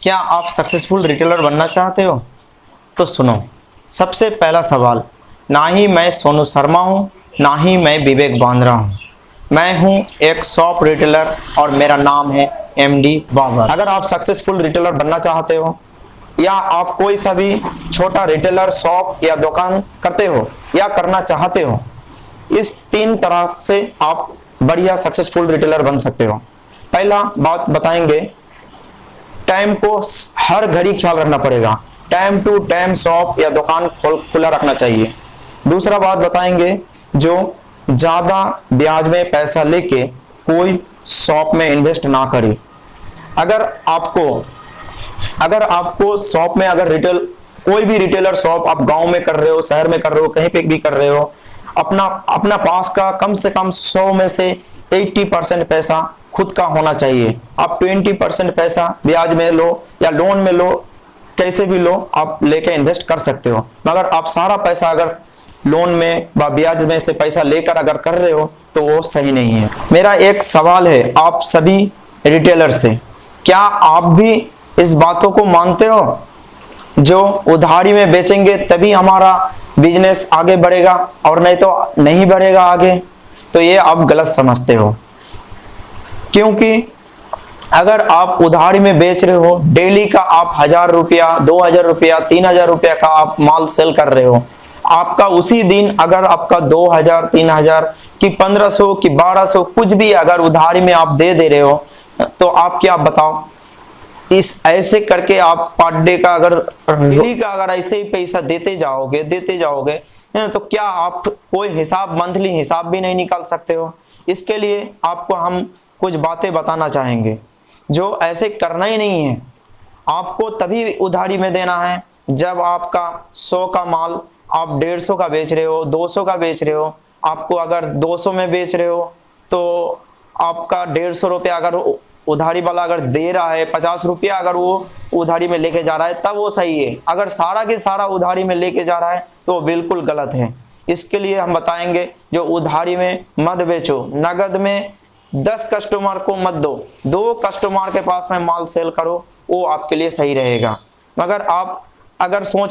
क्या आप successful retailer बनना चाहते हो? तो सुनो, सबसे पहला सवाल, ना ही मैं सोनू शर्मा हूँ, ना ही मैं विवेक बांद्रा हूँ। मैं हूँ एक शॉप रिटेलर और मेरा नाम है एमडी बाबर। अगर आप सक्सेसफुल रिटेलर बनना चाहते हो या आप कोई सा भी छोटा रिटेलर शॉप या दुकान करते हो या करना चाहते हो, इस 3 तरह से आप बढ़िया सक्सेसफुल रिटेलर बन सकते हो। पहला बात बताएंगे, टाइम को हर घड़ी ख्याल रखना पड़ेगा। टाइम टू टाइम शॉप या दुकान खुला रखना चाहिए। दूसरा बात बताएंगे, जो ज्यादा ब्याज में पैसा लेके कोई शॉप में इन्वेस्ट ना करे। अगर आपको शॉप में, अगर रिटेल कोई भी रिटेलर शॉप आप गांव में कर रहे हो, शहर में कर रहे हो, कहीं पे भी कर रहे हो, अपना पास का कम से कम 100 में से 80% पैसा खुद का होना चाहिए। आप 20% पैसा ब्याज में लो या लोन में लो, कैसे भी लो, आप लेके इन्वेस्ट कर सकते हो। मगर आप सारा पैसा अगर लोन में व ब्याज में से पैसा लेकर अगर कर रहे हो तो वो सही नहीं है। मेरा एक सवाल है आप सभी रिटेलर से, क्या आप भी इस बातों को मानते हो जो उधारी में बेचेंगे तभी हमारा बिजनेस आगे बढ़ेगा और नहीं तो नहीं बढ़ेगा आगे? तो ये आप गलत समझते हो, क्योंकि अगर आप उधारी में बेच रहे हो, डेली का आप 1000 रुपया, 2000 रुपया, 3000 रुपया का आप माल सेल कर रहे हो, आपका उसी दिन अगर आपका 2000, 3000 कि 1500 कि 1200 कुछ भी अगर उधारी में आप दे रहे हो, तो आप क्या बताओ, इस ऐसे करके आप पर डे का अगर डेली का अगर ऐसे ही पैसा देते जाओगे तो क्या आप कोई हिसाब, मंथली हिसाब भी नहीं निकाल सकते हो? इसके लिए आपको हम कुछ बातें बताना चाहेंगे जो ऐसे करना ही नहीं है। आपको तभी उधारी में देना है जब आपका 100 का माल आप 150 का बेच रहे हो, 200 का बेच रहे हो। आपको अगर 200 में बेच रहे हो तो आपका 150 रुपया अगर उधारी वाला अगर दे रहा है, 50 रुपया अगर वो उधारी में लेके जा रहा है, तब वो सही है। अगर सारा के सारा उधारी में लेके जा रहा है तो बिल्कुल गलत है। इसके लिए हम बताएंगे, जो उधारी में मत बेचो, नगद में 10 कस्टमर को मत दो, 2 कस्टमर के पास में माल सेल करो, वो आपके लिए सही रहेगा। मगर आप अगर सोच